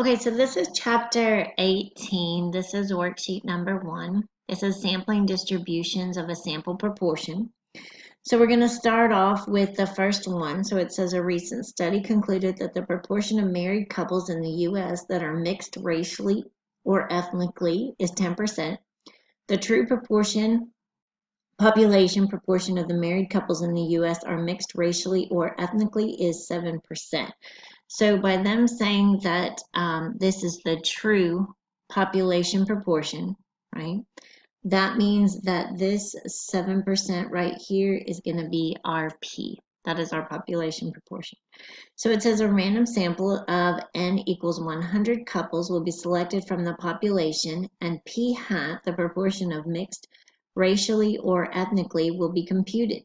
Okay, so this is chapter 18. This is worksheet number 1. It says sampling distributions of a sample proportion. So we're going to start off with the first one. So it says a recent study concluded that the proportion of married couples in the U.S. that are mixed racially or ethnically is 10%. The true population proportion of the married couples in the U.S. are mixed racially or ethnically is 7%. So by them saying that this is the true population proportion, right? That means that this 7% right here is going to be our P. That is our population proportion. So it says a random sample of n equals 100 couples will be selected from the population, and P hat, the proportion of mixed racially or ethnically, will be computed.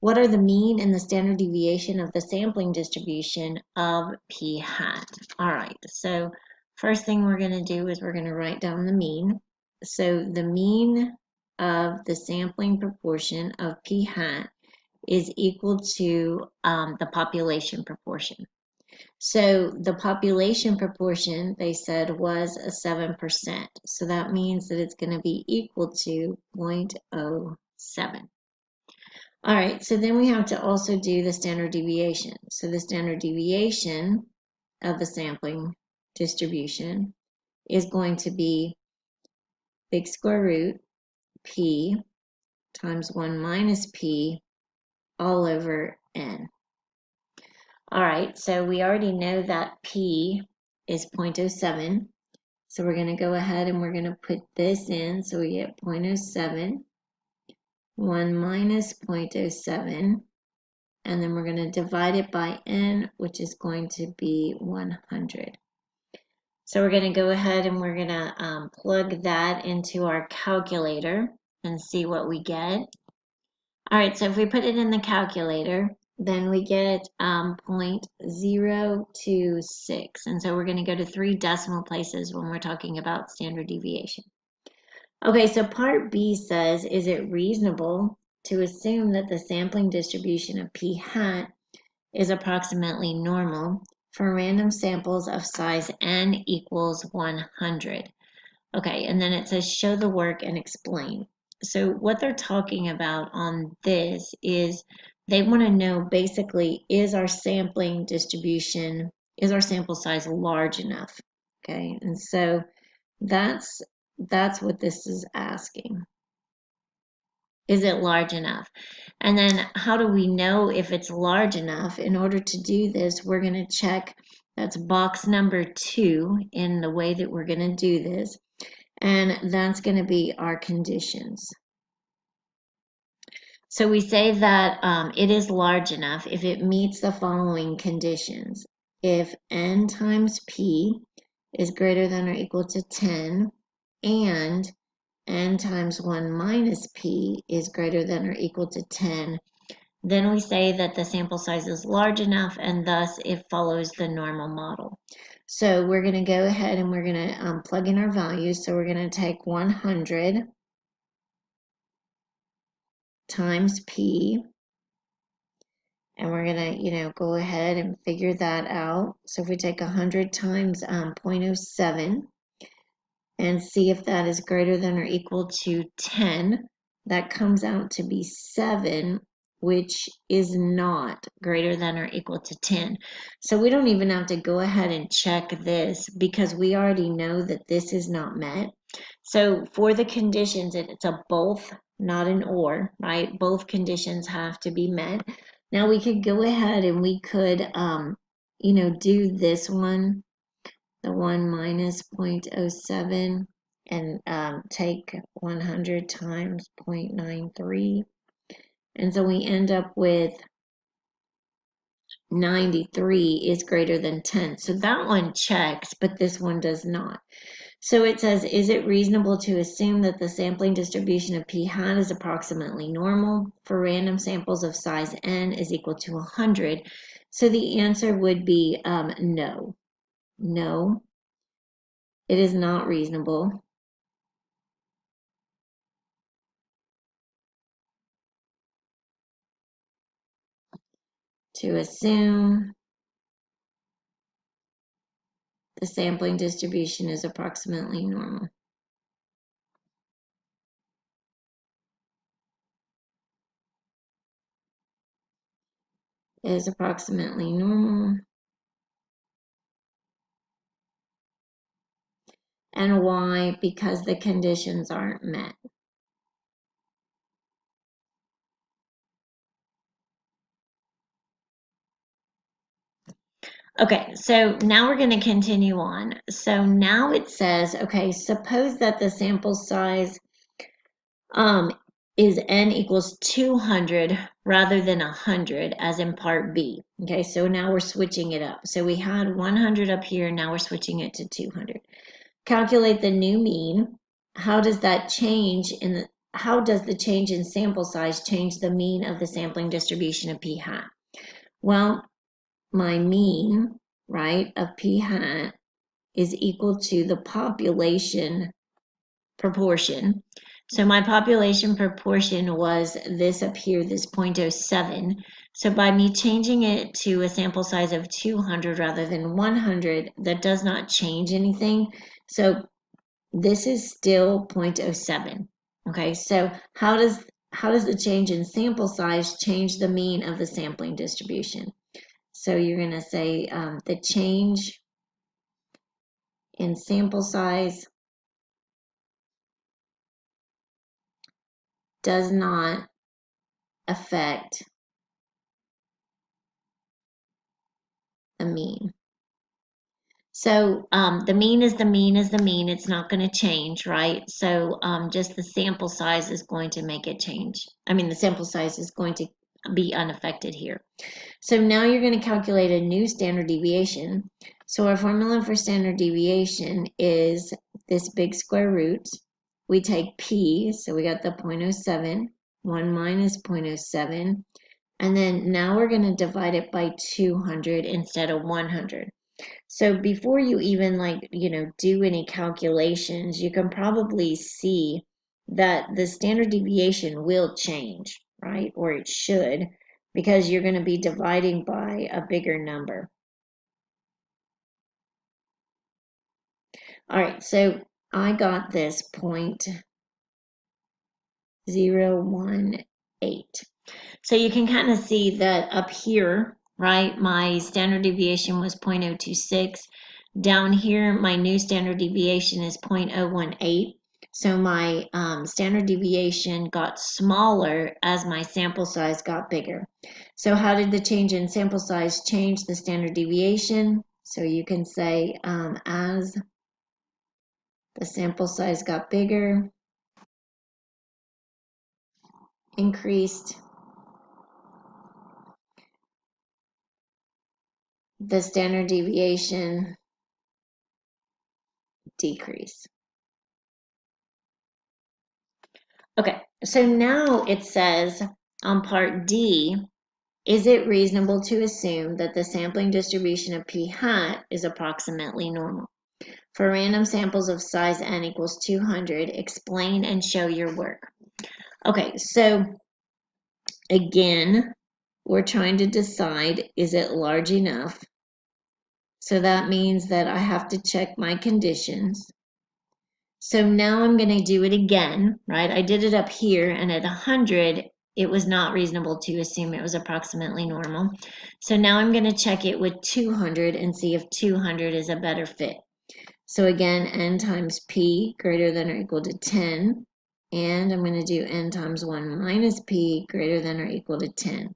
What are the mean and the standard deviation of the sampling distribution of P hat? All right, so first thing we're going to do is we're going to write down the mean. So the mean of the sampling proportion of P hat is equal to the population proportion. So the population proportion, they said, was 7%. So that means that it's going to be equal to 0.07. All right, so then we have to also do the standard deviation. So the standard deviation of the sampling distribution is going to be big square root P times 1 minus P all over N. All right, so we already know that P is 0.07. So we're going to go ahead and we're going to put this in. So we get 0.07, 1 minus 0.07. And then we're going to divide it by n, which is going to be 100. So we're going to go ahead and we're going to plug that into our calculator and see what we get. All right, so if we put it in the calculator, then we get 0.026. And so we're going to go to 3 decimal places when we're talking about standard deviation. Okay, so part B says, is it reasonable to assume that the sampling distribution of P hat is approximately normal for random samples of size n equals 100? Okay, and then it says show the work and explain. So what they're talking about on this is they want to know basically, is our sampling distribution, is our sample size large enough? Okay, and so that's what this is asking. Is it large enough? And then how do we know if it's large enough? In order to do this, we're going to check, that's box number 2 in the way that we're going to do this. And that's going to be our conditions. So we say that it is large enough if it meets the following conditions. If n times p is greater than or equal to 10, and n times 1 minus p is greater than or equal to 10, then we say that the sample size is large enough and thus it follows the normal model. So we're going to go ahead and we're going to plug in our values. So we're going to take 100 times p, and we're going to, go ahead and figure that out. So if we take 100 times 0.07 and see if that is greater than or equal to 10, that comes out to be 7, which is not greater than or equal to 10. So we don't even have to go ahead and check this because we already know that this is not met. So for the conditions, it's a both, not an or, right? Both conditions have to be met. Now we could go ahead and we could, do this one, the 1 minus 0.07, and take 100 times 0.93. And so we end up with 93 is greater than 10. So that one checks, but this one does not. So it says, is it reasonable to assume that the sampling distribution of P hat is approximately normal for random samples of size n is equal to 100? So the answer would be no. No, it is not reasonable to assume the sampling distribution is approximately normal. Is approximately normal. And why? Because the conditions aren't met. Okay, so now we're going to continue on. So now it says, okay, suppose that the sample size is n equals 200 rather than 100 as in part B. Okay, so now we're switching it up. So we had 100 up here, now we're switching it to 200. Calculate the new mean. How does that change in the, how does the change in sample size change the mean of the sampling distribution of p hat? Well, my mean, right, of p hat is equal to the population proportion. So my population proportion was this up here, this 0.07. So by me changing it to a sample size of 200 rather than 100, that does not change anything. So this is still 0.07. Okay, so how does the change in sample size change the mean of the sampling distribution? So you're going to say the change in sample size does not affect the mean. So the mean is the mean is the mean. It's not going to change, right? So just the sample size is going to make it change. I mean, the sample size is going to be unaffected here. So now you're going to calculate a new standard deviation. So our formula for standard deviation is this big square root. We take p, so we got the 0.07, 1 minus 0.07, and then now we're going to divide it by 200 instead of 100. So before you even do any calculations, you can probably see that the standard deviation will change, right? Or it should, because you're going to be dividing by a bigger number. All right, so I got this 0.018. So you can kind of see that up here, right, my standard deviation was 0.026. Down here, my new standard deviation is 0.018. So my standard deviation got smaller as my sample size got bigger. So how did the change in sample size change the standard deviation? So you can say as the sample size got bigger, increased the standard deviation, decrease. Okay, so now it says on part D, is it reasonable to assume that the sampling distribution of p hat is approximately normal? For random samples of size n equals 200, explain and show your work. Okay, so again, we're trying to decide, is it large enough? So that means that I have to check my conditions. So now I'm going to do it again, right? I did it up here, and at 100, it was not reasonable to assume it was approximately normal. So now I'm going to check it with 200 and see if 200 is a better fit. So again, n times p greater than or equal to 10. And I'm going to do n times 1 minus p greater than or equal to 10.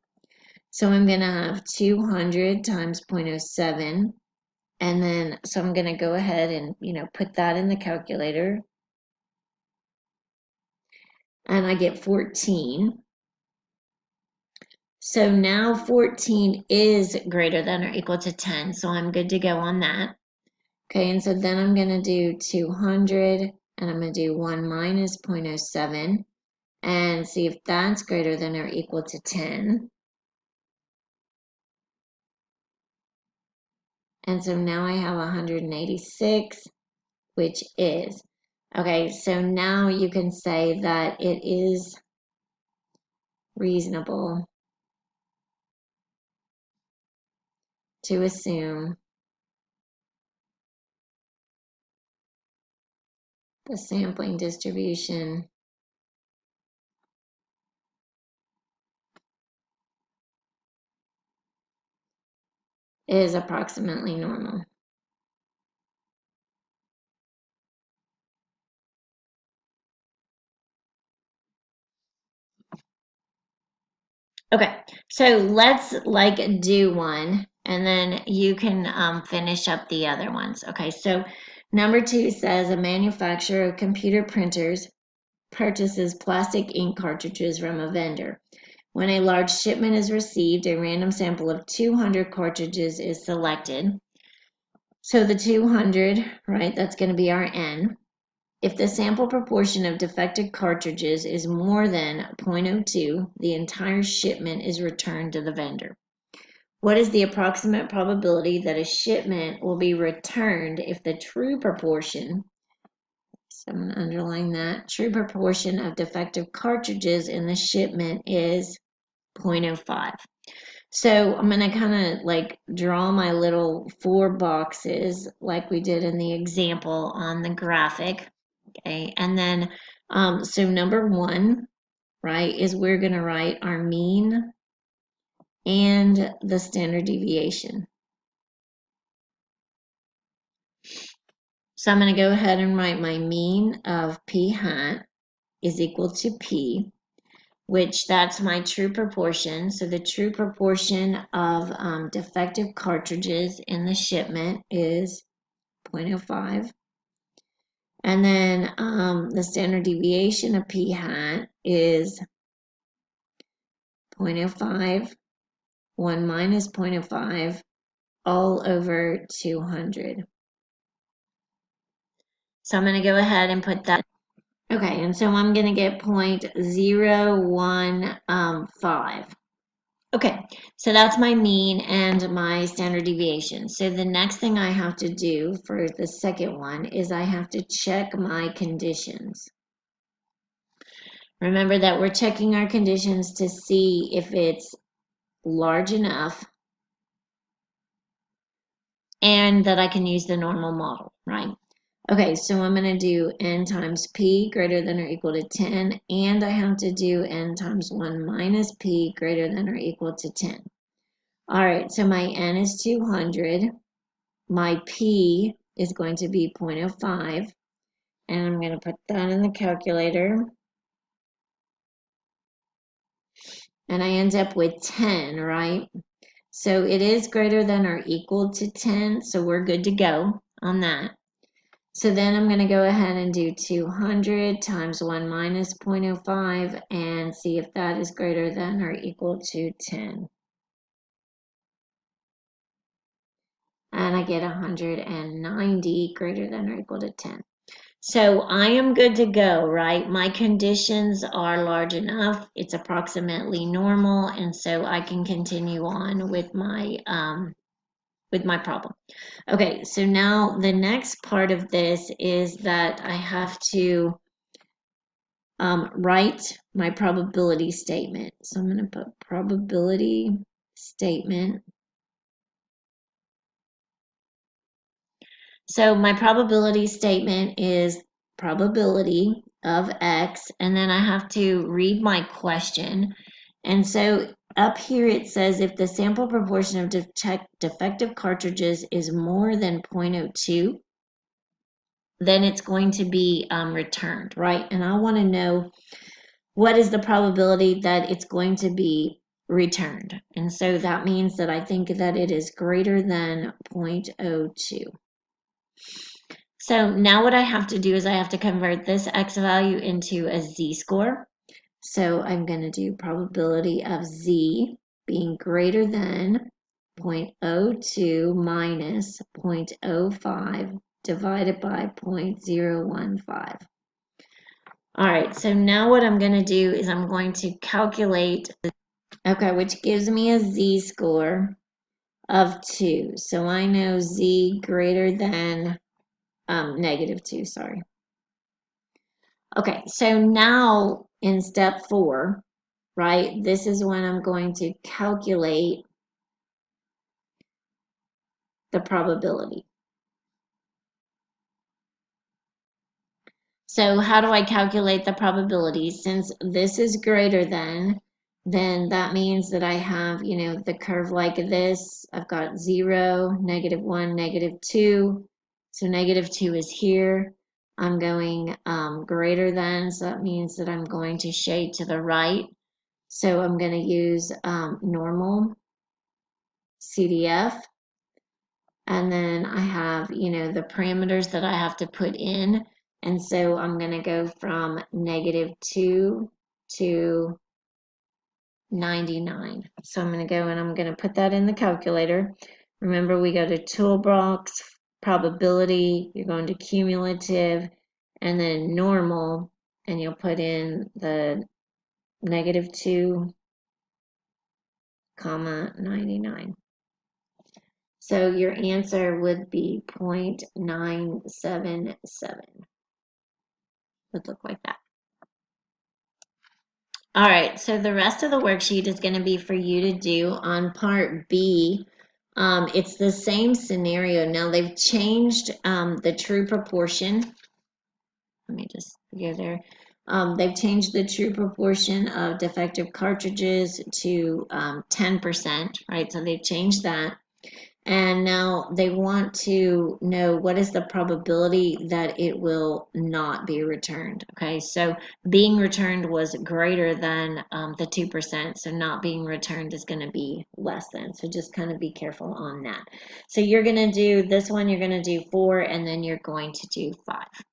So I'm going to have 200 times 0.07. And then, so I'm going to go ahead and, put that in the calculator. And I get 14. So now 14 is greater than or equal to 10, so I'm good to go on that. Okay, and so then I'm going to do 200, and I'm going to do 1 minus 0.07, and see if that's greater than or equal to 10. And so now I have 186, which is. Okay, so now you can say that it is reasonable to assume the sampling distribution is approximately normal. Okay, so let's do one and then you can finish up the other ones. Okay, so number 2 says a manufacturer of computer printers purchases plastic ink cartridges from a vendor. When a large shipment is received, a random sample of 200 cartridges is selected. So the 200, right, that's going to be our N. If the sample proportion of defective cartridges is more than 0.02, the entire shipment is returned to the vendor. What is the approximate probability that a shipment will be returned if the true proportion, so I'm going to underline that, true proportion of defective cartridges in the shipment is 0.05? So I'm going to kind of draw my little 4 boxes like we did in the example on the graphic. Okay, and then so number 1, right, is we're going to write our mean and the standard deviation. So I'm going to go ahead and write my mean of p hat is equal to p, which that's my true proportion. So the true proportion of defective cartridges in the shipment is 0.05. And then the standard deviation of p hat is 0.05, 1 minus 0.05, all over 200. So I'm going to go ahead and put that. Okay, and so I'm going to get 0.015. Okay, so that's my mean and my standard deviation. So the next thing I have to do for the second one is I have to check my conditions. Remember that we're checking our conditions to see if it's large enough and that I can use the normal model, right? Okay, so I'm going to do n times p greater than or equal to 10, and I have to do n times 1 minus p greater than or equal to 10. All right, so my n is 200. My p is going to be 0.05, and I'm going to put that in the calculator. And I end up with 10, right? So it is greater than or equal to 10, so we're good to go on that. So then I'm going to go ahead and do 200 times 1 minus 0.05 and see if that is greater than or equal to 10. And I get 190 greater than or equal to 10. So I am good to go, right? My conditions are large enough. It's approximately normal, and so I can continue on with my problem. Okay, so now the next part of this is that I have to write my probability statement. So I'm going to put probability statement. So my probability statement is probability of X, and then I have to read my question. And so up here it says if the sample proportion of defective cartridges is more than 0.02, then it's going to be returned, right? And I want to know what is the probability that it's going to be returned. And so that means that I think that it is greater than 0.02. So now what I have to do is I have to convert this X value into a Z-score. So I'm going to do probability of Z being greater than 0.02 minus 0.05 divided by 0.015. All right, so now what I'm going to do is I'm going to calculate, okay, which gives me a Z-score of 2. So I know Z greater than -2, sorry. Okay, so now in step 4, right, this is when I'm going to calculate the probability. So how do I calculate the probability? Since this is greater than, then that means that I have, you know, the curve like this. I've got 0, -1, -2. So -2 is here. I'm going greater than, so that means that I'm going to shade to the right. So I'm going to use normal CDF. And then I have, you know, the parameters that I have to put in. And so I'm going to go from -2 to 99. So I'm going to go and I'm going to put that in the calculator. Remember, we go to toolbox, probability, you're going to cumulative, and then normal, and you'll put in the -2, 99. So your answer would be 0.977. Would look like that. All right, so the rest of the worksheet is going to be for you to do on part B. It's the same scenario. Now they've changed the true proportion. Let me just go there. They've changed the true proportion of defective cartridges to 10%, right? So they've changed that. And now they want to know what is the probability that it will not be returned. Okay, so being returned was greater than the 2%, so not being returned is going to be less than. So just kind of be careful on that. So you're going to do this one, you're going to do 4, and then you're going to do 5.